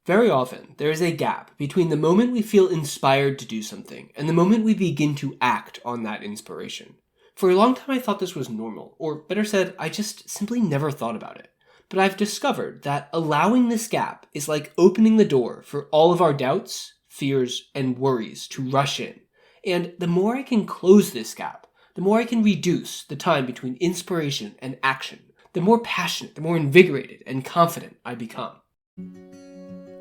Very often, there is a gap between the moment we feel inspired to do something and the moment we begin to act on that inspiration. For a long time, I thought this was normal, or better said, I just simply never thought about it. But I've discovered that allowing this gap is like opening the door for all of our doubts, fears, and worries to rush in. And the more I can close this gap, the more I can reduce the time between inspiration and action, the more passionate, the more invigorated and confident I become.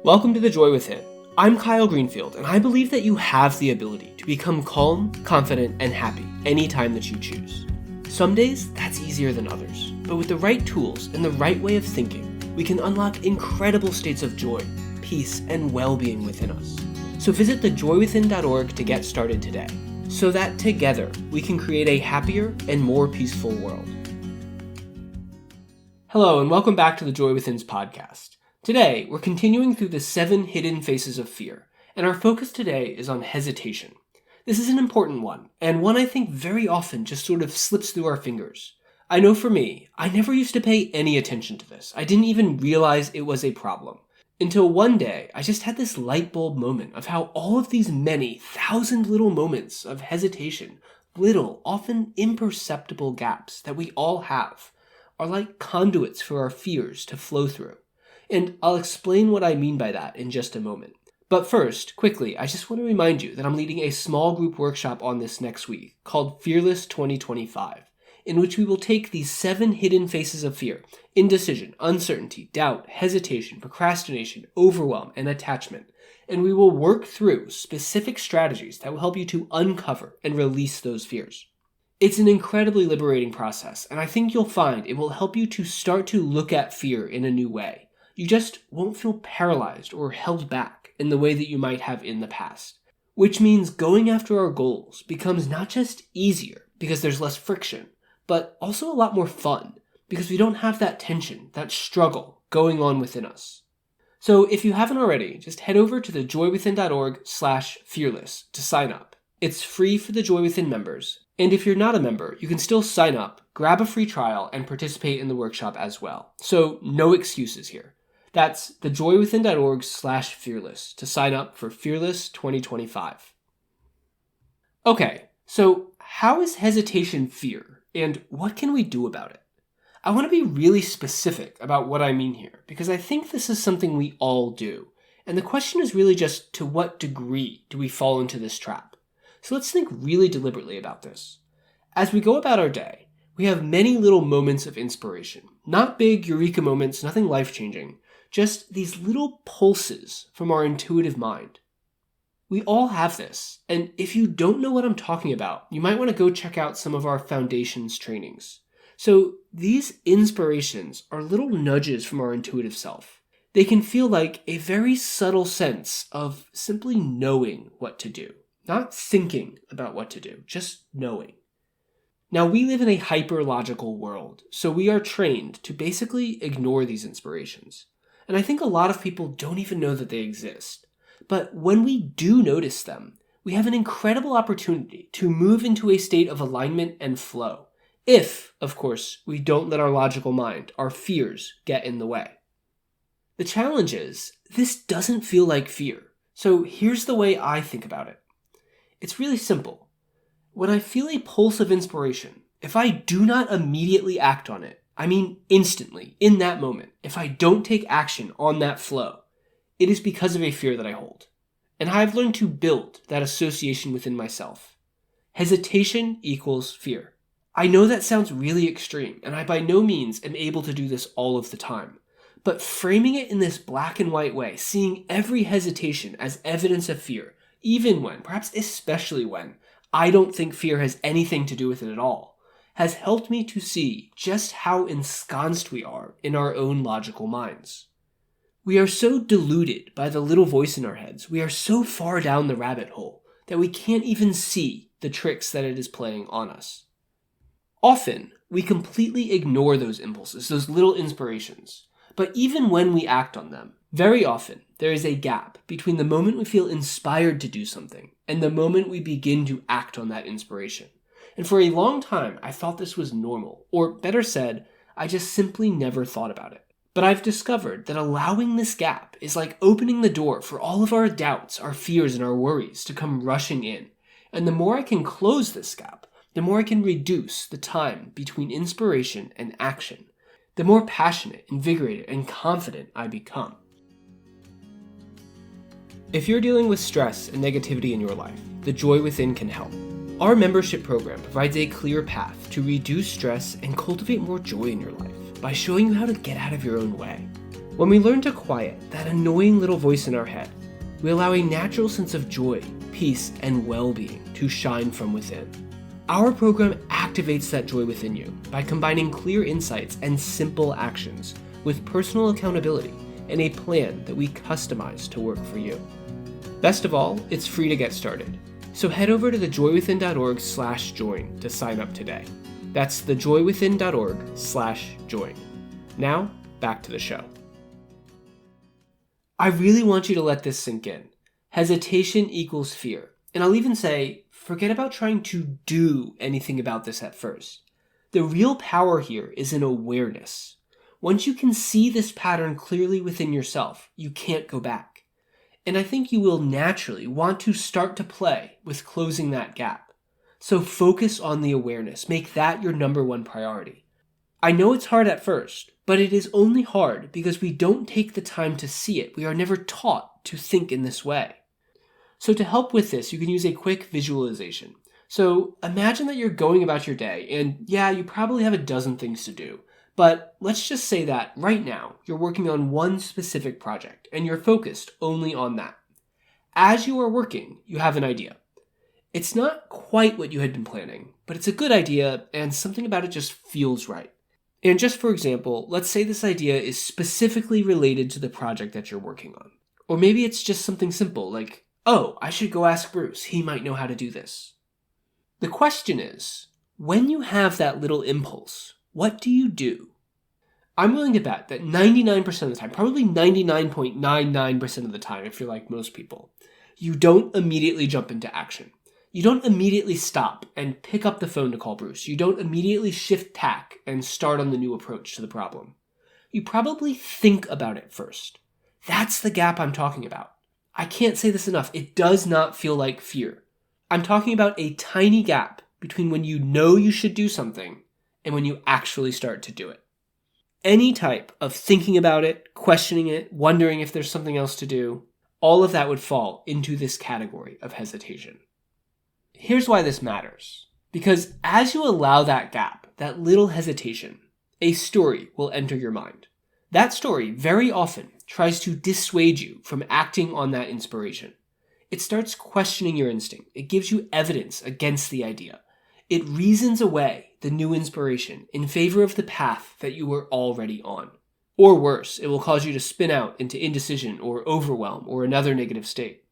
Welcome to The Joy Within. I'm Kyle Greenfield, and I believe that you have the ability to become calm, confident, and happy anytime that you choose. Some days, that's easier than others, but with the right tools and the right way of thinking, we can unlock incredible states of joy, peace, and well-being within us. So visit thejoywithin.org to get started today, so that together we can create a happier and more peaceful world. Hello, and welcome back to the Joy Within's podcast. Today, we're continuing through the 7 hidden faces of fear, and our focus today is on hesitation. This is an important one, and one I think very often just sort of slips through our fingers. I know for me, I never used to pay any attention to this. I didn't even realize it was a problem. Until one day, I just had this light bulb moment of how all of these many thousand little moments of hesitation, little, often imperceptible gaps that we all have, are like conduits for our fears to flow through. And I'll explain what I mean by that in just a moment. But first, quickly, I just want to remind you that I'm leading a small group workshop on this next week called Fearless 2025, in which we will take these 7 hidden faces of fear: indecision, uncertainty, doubt, hesitation, procrastination, overwhelm, and attachment, and we will work through specific strategies that will help you to uncover and release those fears. It's an incredibly liberating process, and I think you'll find it will help you to start to look at fear in a new way. You just won't feel paralyzed or held back in the way that you might have in the past. Which means going after our goals becomes not just easier because there's less friction, but also a lot more fun because we don't have that tension, that struggle going on within us. So if you haven't already, just head over to thejoywithin.org/fearless to sign up. It's free for the Joy Within members, and if you're not a member, you can still sign up, grab a free trial, and participate in the workshop as well. So no excuses here. That's thejoywithin.org/fearless to sign up for Fearless 2025. Okay, so how is hesitation fear, and what can we do about it? I want to be really specific about what I mean here, because I think this is something we all do, and the question is really just to what degree do we fall into this trap? So let's think really deliberately about this. As we go about our day, we have many little moments of inspiration, not big eureka moments, nothing life-changing, just these little pulses from our intuitive mind. We all have this, and if you don't know what I'm talking about, you might want to go check out some of our foundations trainings. So these inspirations are little nudges from our intuitive self. They can feel like a very subtle sense of simply knowing what to do, not thinking about what to do, just knowing. Now, we live in a hyper-logical world, so we are trained to basically ignore these inspirations. And I think a lot of people don't even know that they exist. But when we do notice them, we have an incredible opportunity to move into a state of alignment and flow. If, of course, we don't let our logical mind, our fears, get in the way. The challenge is, this doesn't feel like fear. So here's the way I think about it. It's really simple. When I feel a pulse of inspiration, if I do not immediately act on it, I mean instantly, in that moment, if I don't take action on that flow, it is because of a fear that I hold. And I've learned to build that association within myself. Hesitation equals fear. I know that sounds really extreme, and I by no means am able to do this all of the time. But framing it in this black and white way, seeing every hesitation as evidence of fear, even when, perhaps especially when, I don't think fear has anything to do with it at all, has helped me to see just how ensconced we are in our own logical minds. We are so deluded by the little voice in our heads, we are so far down the rabbit hole, that we can't even see the tricks that it is playing on us. Often, we completely ignore those impulses, those little inspirations. But even when we act on them, very often there is a gap between the moment we feel inspired to do something and the moment we begin to act on that inspiration. And for a long time, I thought this was normal, or better said, I just simply never thought about it. But I've discovered that allowing this gap is like opening the door for all of our doubts, our fears, and our worries to come rushing in. And the more I can close this gap, the more I can reduce the time between inspiration and action, the more passionate, invigorated, and confident I become. If you're dealing with stress and negativity in your life, the Joy Within can help. Our membership program provides a clear path to reduce stress and cultivate more joy in your life by showing you how to get out of your own way. When we learn to quiet that annoying little voice in our head, we allow a natural sense of joy, peace, and well-being to shine from within. Our program activates that joy within you by combining clear insights and simple actions with personal accountability and a plan that we customize to work for you. Best of all, it's free to get started. So head over to thejoywithin.org/join to sign up today. That's thejoywithin.org/join. Now, back to the show. I really want you to let this sink in. Hesitation equals fear. And I'll even say, forget about trying to do anything about this at first. The real power here is in awareness. Once you can see this pattern clearly within yourself, you can't go back. And I think you will naturally want to start to play with closing that gap. So focus on the awareness. Make that your number one priority. I know it's hard at first, but it is only hard because we don't take the time to see it. We are never taught to think in this way. So to help with this, you can use a quick visualization. So imagine that you're going about your day, and yeah, you probably have a dozen things to do. But let's just say that right now, you're working on one specific project, and you're focused only on that. As you are working, you have an idea. It's not quite what you had been planning, but it's a good idea, and something about it just feels right. And just for example, let's say this idea is specifically related to the project that you're working on. Or maybe it's just something simple, like, oh, I should go ask Bruce, he might know how to do this. The question is, when you have that little impulse, what do you do? I'm willing to bet that 99% of the time, probably 99.99% of the time, if you're like most people, you don't immediately jump into action. You don't immediately stop and pick up the phone to call Bruce. You don't immediately shift tack and start on the new approach to the problem. You probably think about it first. That's the gap I'm talking about. I can't say this enough. It does not feel like fear. I'm talking about a tiny gap between when you know you should do something and when you actually start to do it. Any type of thinking about it, questioning it, wondering if there's something else to do, all of that would fall into this category of hesitation. Here's why this matters. Because as you allow that gap, that little hesitation, a story will enter your mind. That story very often tries to dissuade you from acting on that inspiration. It starts questioning your instinct. It gives you evidence against the idea. It reasons away the new inspiration in favor of the path that you were already on. Or worse, it will cause you to spin out into indecision or overwhelm or another negative state.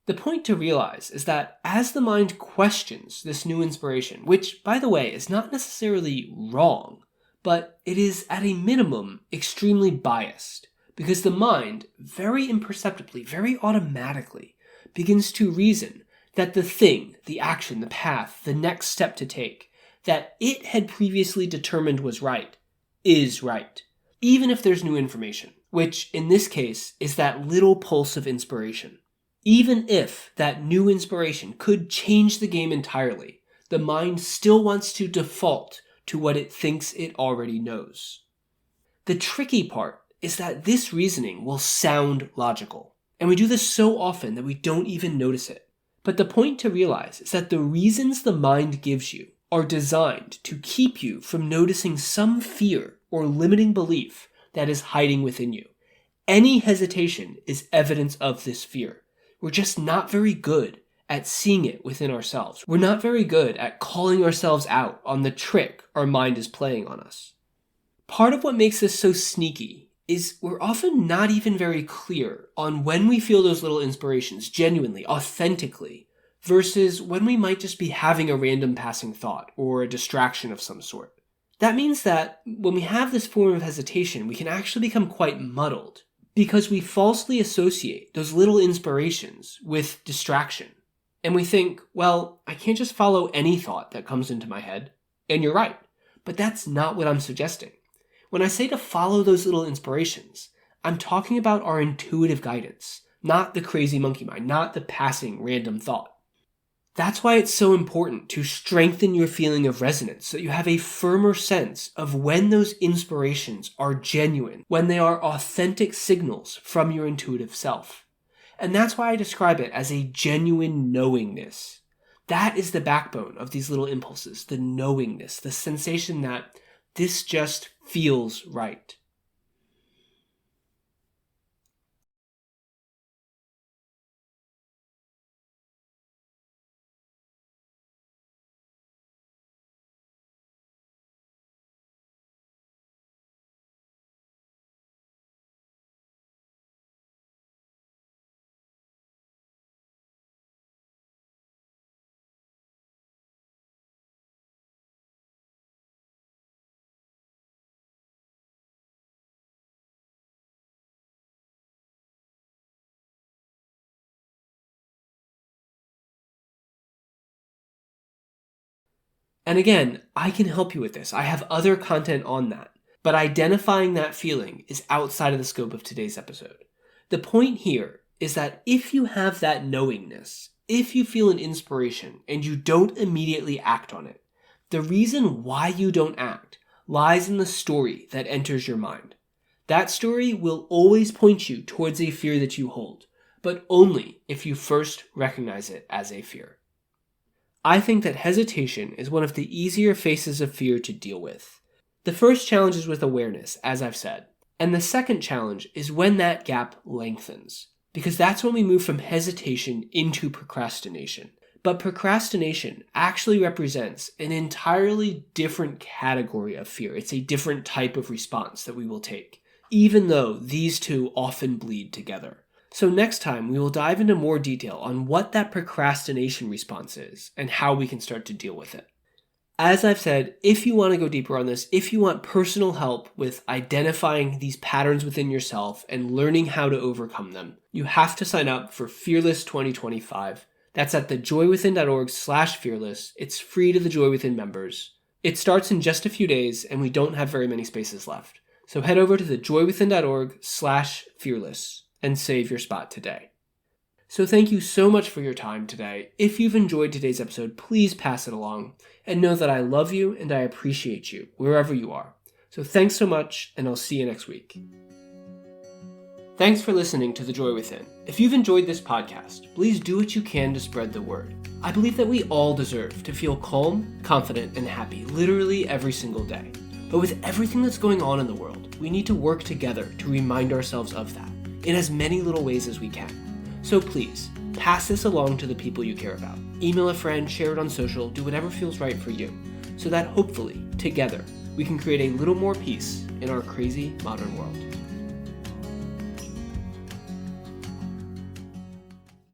The point to realize is that as the mind questions this new inspiration, which, by the way, is not necessarily wrong, but it is at a minimum extremely biased, because the mind, very imperceptibly, very automatically, begins to reason that the thing, the action, the path, the next step to take, that it had previously determined was right, is right, even if there's new information, which in this case is that little pulse of inspiration. Even if that new inspiration could change the game entirely, the mind still wants to default to what it thinks it already knows. The tricky part is that this reasoning will sound logical, and we do this so often that we don't even notice it. But the point to realize is that the reasons the mind gives you are designed to keep you from noticing some fear or limiting belief that is hiding within you. Any hesitation is evidence of this fear. We're just not very good at seeing it within ourselves. We're not very good at calling ourselves out on the trick our mind is playing on us. Part of what makes this so sneaky is we're often not even very clear on when we feel those little inspirations genuinely, authentically, versus when we might just be having a random passing thought or a distraction of some sort. That means that when we have this form of hesitation, we can actually become quite muddled because we falsely associate those little inspirations with distraction. And we think, well, I can't just follow any thought that comes into my head. And you're right, but that's not what I'm suggesting. When I say to follow those little inspirations, I'm talking about our intuitive guidance, not the crazy monkey mind, not the passing random thought. That's why it's so important to strengthen your feeling of resonance so that you have a firmer sense of when those inspirations are genuine, when they are authentic signals from your intuitive self. And that's why I describe it as a genuine knowingness. That is the backbone of these little impulses, the knowingness, the sensation that this just feels right. And again, I can help you with this. I have other content on that. But identifying that feeling is outside of the scope of today's episode. The point here is that if you have that knowingness, if you feel an inspiration and you don't immediately act on it, the reason why you don't act lies in the story that enters your mind. That story will always point you towards a fear that you hold, but only if you first recognize it as a fear. I think that hesitation is one of the easier faces of fear to deal with. The first challenge is with awareness, as I've said. And the second challenge is when that gap lengthens, because that's when we move from hesitation into procrastination. But procrastination actually represents an entirely different category of fear. It's a different type of response that we will take, even though these two often bleed together. So next time, we will dive into more detail on what that procrastination response is and how we can start to deal with it. As I've said, if you want to go deeper on this, if you want personal help with identifying these patterns within yourself and learning how to overcome them, you have to sign up for Fearless 2025. That's at thejoywithin.org/fearless. It's free to the Joy Within members. It starts in just a few days, and we don't have very many spaces left. So head over to thejoywithin.org/fearless and save your spot today. So thank you so much for your time today. If you've enjoyed today's episode, please pass it along and know that I love you and I appreciate you wherever you are. So thanks so much, and I'll see you next week. Thanks for listening to The Joy Within. If you've enjoyed this podcast, please do what you can to spread the word. I believe that we all deserve to feel calm, confident, and happy literally every single day. But with everything that's going on in the world, we need to work together to remind ourselves of that in as many little ways as we can. So please, pass this along to the people you care about. Email a friend, share it on social, do whatever feels right for you, so that hopefully, together, we can create a little more peace in our crazy modern world.